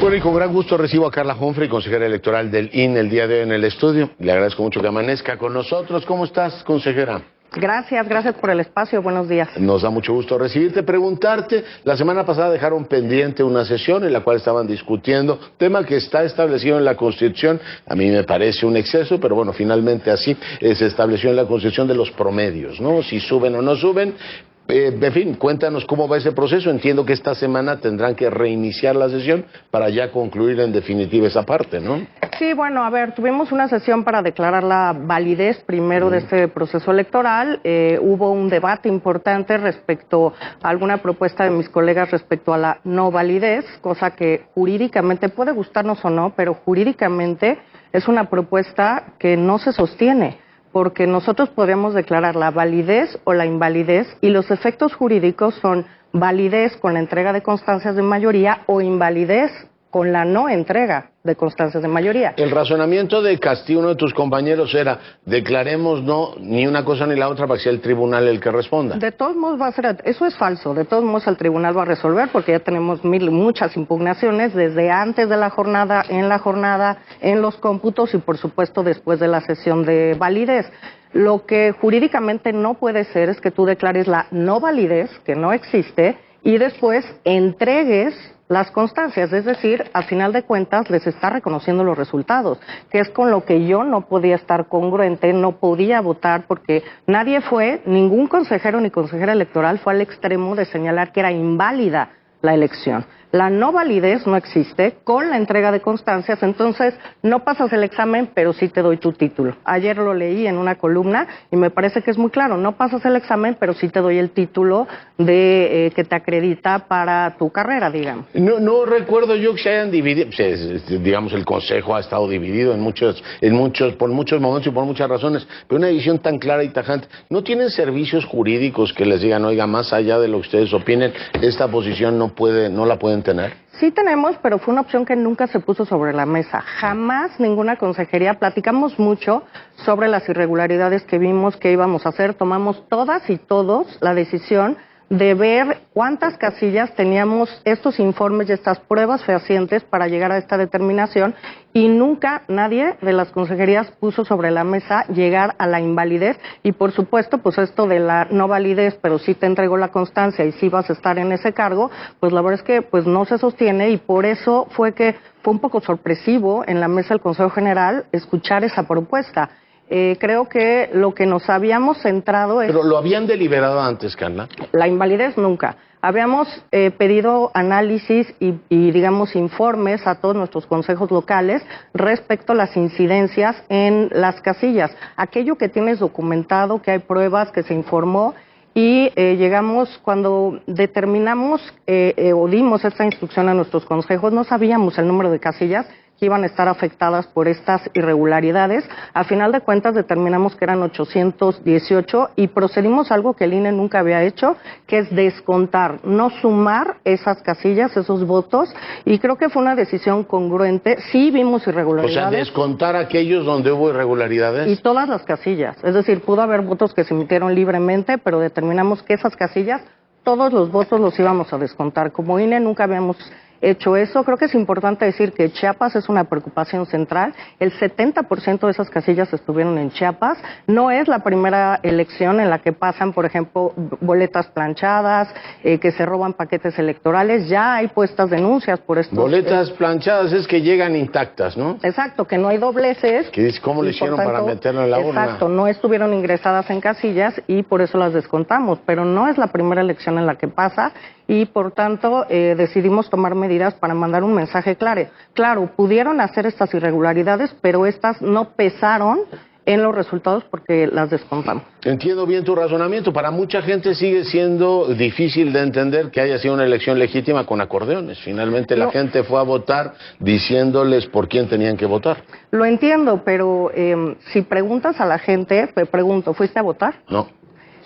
Bueno, y con gran gusto recibo a Carla Humphrey, consejera electoral del INE, el día de hoy en el estudio. Le agradezco mucho que amanezca con nosotros. ¿Cómo estás, consejera? Gracias por el espacio. Buenos días. Nos da mucho gusto recibirte, preguntarte. La semana pasada dejaron pendiente una sesión en la cual estaban discutiendo tema que está establecido en la Constitución. A mí me parece un exceso, pero bueno, finalmente así se estableció en la Constitución de los promedios, ¿no? Si suben o no suben. En fin, cuéntanos cómo va ese proceso. Entiendo que esta semana tendrán que reiniciar la sesión para ya concluir en definitiva esa parte, ¿no? Sí, bueno, a ver, tuvimos una sesión para declarar la validez primero de este proceso electoral. Hubo un debate importante respecto a alguna propuesta de mis colegas respecto a la no validez, cosa que jurídicamente puede gustarnos o no, pero jurídicamente es una propuesta que no se sostiene, porque nosotros podemos declarar la validez o la invalidez y los efectos jurídicos son validez con la entrega de constancias de mayoría o invalidez con la no entrega de constancias de mayoría. El razonamiento de Castillo, uno de tus compañeros, era declaremos no ni una cosa ni la otra para que sea el tribunal el que responda. De todos modos va a ser, eso es falso, de todos modos el tribunal va a resolver porque ya tenemos muchas impugnaciones desde antes de la jornada, en los cómputos y por supuesto después de la sesión de validez. Lo que jurídicamente no puede ser es que tú declares la no validez, que no existe, y después entregues las constancias, es decir, a final de cuentas les está reconociendo los resultados, que es con lo que yo no podía estar congruente, no podía votar porque nadie fue, ningún consejero ni consejera electoral fue al extremo de señalar que era inválida la elección. La no validez no existe con la entrega de constancias, entonces no pasas el examen, pero sí te doy tu título. Ayer lo leí en una columna y me parece que es muy claro, no pasas el examen, pero sí te doy el título de que te acredita para tu carrera, digamos. No recuerdo yo que se hayan dividido, digamos, el Consejo ha estado dividido por muchos momentos y por muchas razones, pero una división tan clara y tajante. ¿No tienen servicios jurídicos que les digan, oiga, más allá de lo que ustedes opinen, esta posición no la pueden tener? Sí tenemos, pero fue una opción que nunca se puso sobre la mesa. Jamás ninguna consejería, platicamos mucho sobre las irregularidades que vimos que íbamos a hacer, tomamos todas y todos la decisión de ver cuántas casillas teníamos estos informes y estas pruebas fehacientes para llegar a esta determinación y nunca nadie de las consejerías puso sobre la mesa llegar a la invalidez y por supuesto pues esto de la no validez pero sí te entregó la constancia y sí vas a estar en ese cargo, pues la verdad es que pues no se sostiene y por eso fue un poco sorpresivo en la mesa del Consejo General escuchar esa propuesta. Creo que lo que nos habíamos centrado es... ¿Pero lo habían deliberado antes, Carla? La invalidez nunca. Habíamos pedido análisis y, digamos, informes a todos nuestros consejos locales respecto a las incidencias en las casillas. Aquello que tienes documentado, que hay pruebas, que se informó, y llegamos, cuando determinamos o dimos esta instrucción a nuestros consejos, no sabíamos el número de casillas que iban a estar afectadas por estas irregularidades. A final de cuentas determinamos que eran 818 y procedimos a algo que el INE nunca había hecho, que es descontar, no sumar esas casillas, esos votos, y creo que fue una decisión congruente. Sí vimos irregularidades. O sea, descontar aquellos donde hubo irregularidades. Y todas las casillas, es decir, pudo haber votos que se emitieron libremente, pero determinamos que esas casillas, todos los votos los íbamos a descontar. Como INE nunca habíamos hecho eso. Creo que es importante decir que Chiapas es una preocupación central. El 70% de esas casillas estuvieron en Chiapas. No es la primera elección en la que pasan, por ejemplo, boletas planchadas, que se roban paquetes electorales. Ya hay puestas denuncias por estos... Boletas planchadas es que llegan intactas, ¿no? Exacto, que no hay dobleces. ¿Cómo le hicieron para meterlo en la urna? Exacto, no estuvieron ingresadas en casillas y por eso las descontamos. Pero no es la primera elección en la que pasa y por tanto decidimos tomar medidas para mandar un mensaje claro. Claro, pudieron hacer estas irregularidades, pero estas no pesaron en los resultados porque las descontamos. Entiendo bien tu razonamiento. Para mucha gente sigue siendo difícil de entender que haya sido una elección legítima con acordeones. Finalmente la gente fue a votar diciéndoles por quién tenían que votar. Lo entiendo, pero si preguntas a la gente, te pregunto, ¿fuiste a votar? No.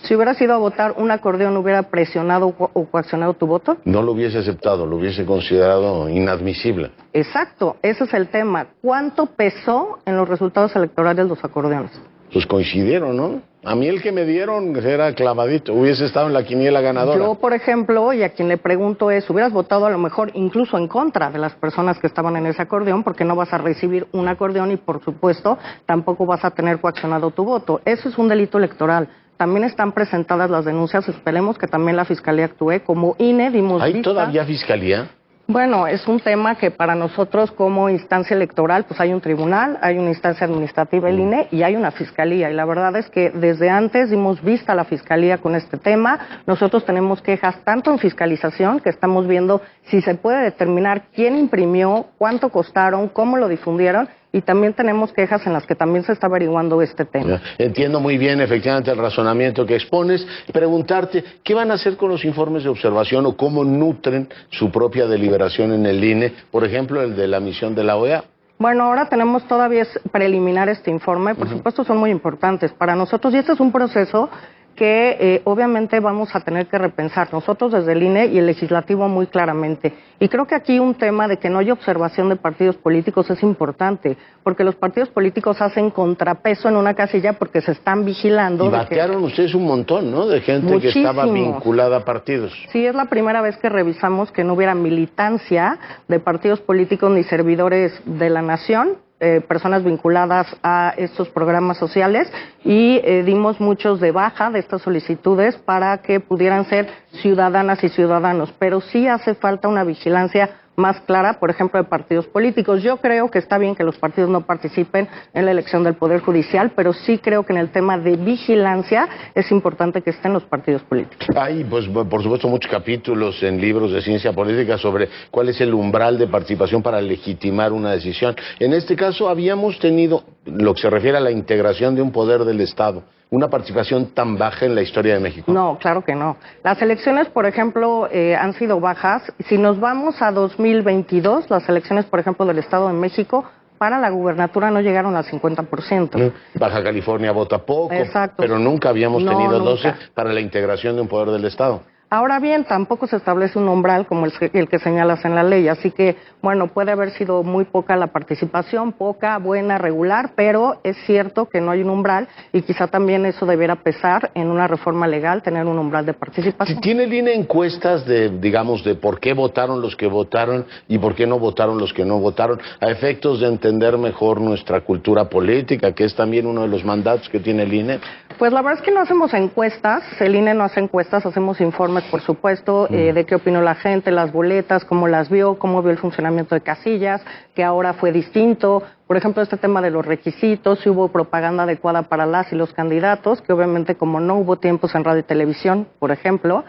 Si hubieras ido a votar, ¿un acordeón hubiera presionado o coaccionado tu voto? No lo hubiese aceptado, lo hubiese considerado inadmisible. Exacto, ese es el tema. ¿Cuánto pesó en los resultados electorales los acordeones? Pues coincidieron, ¿no? A mí el que me dieron era clavadito, hubiese estado en la quiniela ganadora. Yo, por ejemplo, y a quien le pregunto es, hubieras votado a lo mejor incluso en contra de las personas que estaban en ese acordeón, porque no vas a recibir un acordeón y, por supuesto, tampoco vas a tener coaccionado tu voto. Eso es un delito electoral. También están presentadas las denuncias, esperemos que también la Fiscalía actúe. Como INE dimos ¿Hay vista. todavía fiscalía? Bueno, es un tema que para nosotros como instancia electoral, pues hay un tribunal, hay una instancia administrativa, el INE, y hay una fiscalía. Y la verdad es que desde antes dimos vista a la fiscalía con este tema. Nosotros tenemos quejas tanto en fiscalización, que estamos viendo si se puede determinar quién imprimió, cuánto costaron, cómo lo difundieron, y también tenemos quejas en las que también se está averiguando este tema. Entiendo muy bien, efectivamente, el razonamiento que expones. Preguntarte, ¿qué van a hacer con los informes de observación o cómo nutren su propia deliberación en el INE? Por ejemplo, el de la misión de la OEA. Bueno, ahora tenemos todavía preliminar este informe, por supuesto son muy importantes para nosotros y este es un proceso que obviamente vamos a tener que repensar nosotros desde el INE y el legislativo muy claramente. Y creo que aquí un tema de que no haya observación de partidos políticos es importante, porque los partidos políticos hacen contrapeso en una casilla porque se están vigilando. Y batearon ustedes un montón, ¿no? De gente Muchísimos. que estaba vinculada a partidos. Sí, es la primera vez que revisamos que no hubiera militancia de partidos políticos ni servidores de la nación. Personas vinculadas a estos programas sociales y dimos muchos de baja de estas solicitudes para que pudieran ser ciudadanas y ciudadanos, pero sí hace falta una vigilancia más clara, por ejemplo, de partidos políticos. Yo creo que está bien que los partidos no participen en la elección del Poder Judicial, pero sí creo que en el tema de vigilancia es importante que estén los partidos políticos. Hay, pues, por supuesto, muchos capítulos en libros de ciencia política sobre cuál es el umbral de participación para legitimar una decisión. En este caso, habíamos tenido, lo que se refiere a la integración de un poder del Estado, una participación tan baja en la historia de México. No, claro que no. Las elecciones, por ejemplo, han sido bajas. Si nos vamos a 2022, las elecciones, por ejemplo, del Estado de México, para la gubernatura no llegaron al 50%. Baja California vota poco, exacto, pero nunca habíamos tenido nunca. 12 para la integración de un poder del Estado. Ahora bien, tampoco se establece un umbral como el que señalas en la ley, así que, bueno, puede haber sido muy poca la participación, poca, buena, regular, pero es cierto que no hay un umbral y quizá también eso debiera pesar en una reforma legal, tener un umbral de participación. ¿Tiene el INE encuestas de, digamos, de por qué votaron los que votaron y por qué no votaron los que no votaron, a efectos de entender mejor nuestra cultura política, que es también uno de los mandatos que tiene el INE? Pues la verdad es que no hacemos encuestas, el INE no hace encuestas, hacemos informes, por supuesto, de qué opinó la gente, las boletas, cómo las vio, cómo vio el funcionamiento de casillas, que ahora fue distinto. Por ejemplo, este tema de los requisitos, si hubo propaganda adecuada para las y los candidatos, que obviamente como no hubo tiempos en radio y televisión, por ejemplo,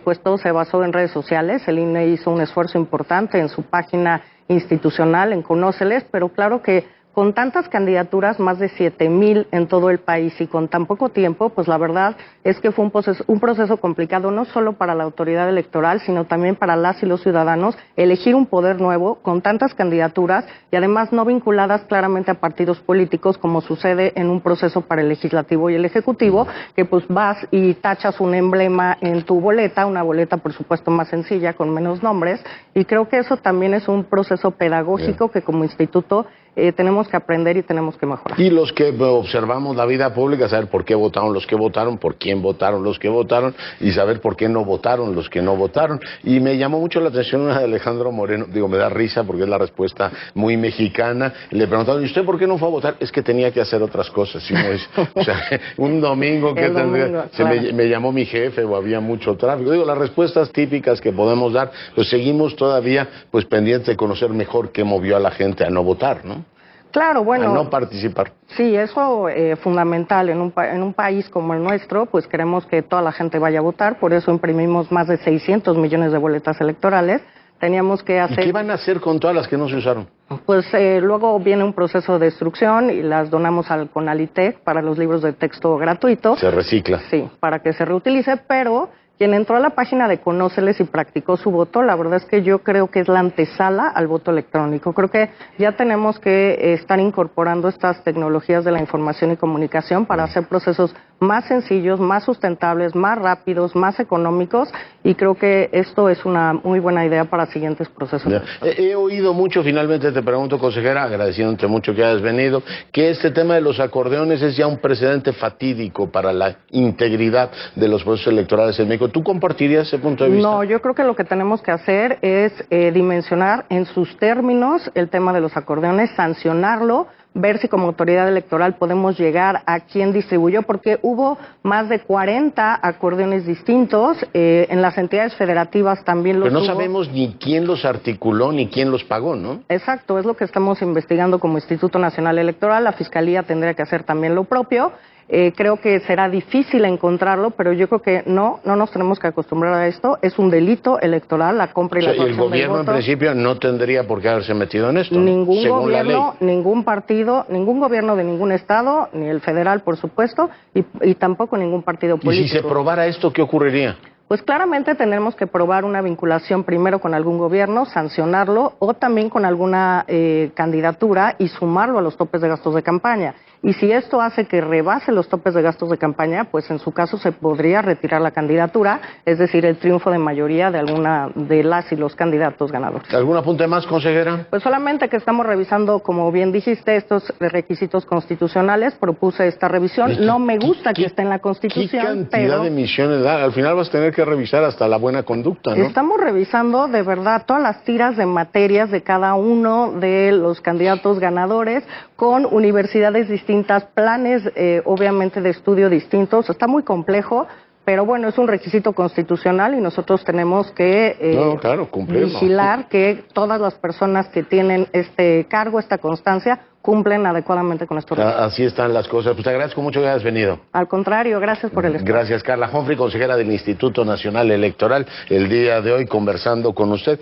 pues todo se basó en redes sociales. El INE hizo un esfuerzo importante en su página institucional, en Conóceles, pero claro que con tantas candidaturas, más de 7,000 en todo el país y con tan poco tiempo, pues la verdad es que fue un proceso complicado, no solo para la autoridad electoral, sino también para las y los ciudadanos, elegir un poder nuevo con tantas candidaturas y además no vinculadas claramente a partidos políticos, como sucede en un proceso para el legislativo y el ejecutivo, que pues vas y tachas un emblema en tu boleta, una boleta por supuesto más sencilla, con menos nombres, y creo que eso también es un proceso pedagógico que como instituto tenemos que aprender y tenemos que mejorar. Y los que observamos la vida pública, saber por qué votaron los que votaron, por quién votaron los que votaron y saber por qué no votaron los que no votaron. Y me llamó mucho la atención una de Alejandro Moreno, digo, me da risa porque es la respuesta muy mexicana. Le preguntaron, ¿y usted por qué no fue a votar? Es que tenía que hacer otras cosas. ¿Sí? O sea, un domingo que tendría, claro. me llamó mi jefe o había mucho tráfico. Digo, las respuestas típicas que podemos dar, pues seguimos todavía pues pendientes de conocer mejor qué movió a la gente a no votar, ¿no? Claro, bueno. A no participar. Sí, eso es fundamental. En un país como el nuestro, pues queremos que toda la gente vaya a votar, por eso imprimimos más de 600 millones de boletas electorales. Teníamos que hacer... ¿Y qué van a hacer con todas las que no se usaron? Pues luego viene un proceso de destrucción y las donamos al CONALITEC para los libros de texto gratuito. Se recicla. Sí, para que se reutilice, pero... Quien entró a la página de Conóceles y practicó su voto, la verdad es que yo creo que es la antesala al voto electrónico. Creo que ya tenemos que estar incorporando estas tecnologías de la información y comunicación para hacer procesos más sencillos, más sustentables, más rápidos, más económicos, y creo que esto es una muy buena idea para siguientes procesos. He oído mucho, finalmente te pregunto, consejera, agradeciéndote mucho que hayas venido, que este tema de los acordeones es ya un precedente fatídico para la integridad de los procesos electorales en México. ¿Tú compartirías ese punto de vista? No, yo creo que lo que tenemos que hacer es dimensionar en sus términos el tema de los acordeones, sancionarlo, ver si como autoridad electoral podemos llegar a quién distribuyó, porque hubo más de 40 acordeones distintos, en las entidades federativas también los Pero no hubo. sabemos ni quién los articuló ni quién los pagó, ¿no? Exacto, es lo que estamos investigando como Instituto Nacional Electoral. La Fiscalía tendría que hacer también lo propio. Creo que será difícil encontrarlo, pero yo creo que no nos tenemos que acostumbrar a esto. Es un delito electoral, la compra y la coacción del voto. Y el gobierno en principio no tendría por qué haberse metido en esto, Ningún según gobierno, la ley. ningún partido, ningún gobierno de ningún estado, ni el federal, por supuesto, y tampoco ningún partido político. ¿Y si se probara esto, qué ocurriría? Pues claramente tendremos que probar una vinculación primero con algún gobierno, sancionarlo, o también con alguna candidatura y sumarlo a los topes de gastos de campaña. Y si esto hace que rebase los topes de gastos de campaña, pues en su caso se podría retirar la candidatura, es decir, el triunfo de mayoría de alguna de las y los candidatos ganadores. ¿Algún apunte más, consejera? Pues solamente que estamos revisando, como bien dijiste, estos requisitos constitucionales. Propuse esta revisión. No me gusta que esté en la Constitución, ¿Qué cantidad pero de emisiones da? Al final vas a tener que revisar hasta la buena conducta, ¿no? estamos revisando de verdad todas las tiras de materias de cada uno de los candidatos ganadores con universidades distintas, planes obviamente de estudio distintos. Está muy complejo, pero bueno, es un requisito constitucional y nosotros tenemos que vigilar que todas las personas que tienen este cargo, esta constancia, cumplen adecuadamente con estos requisitos. Así están las cosas. Pues te agradezco mucho que hayas venido. Al contrario, gracias por el espacio. Gracias, Carla Humphrey, consejera del Instituto Nacional Electoral, el día de hoy conversando con usted.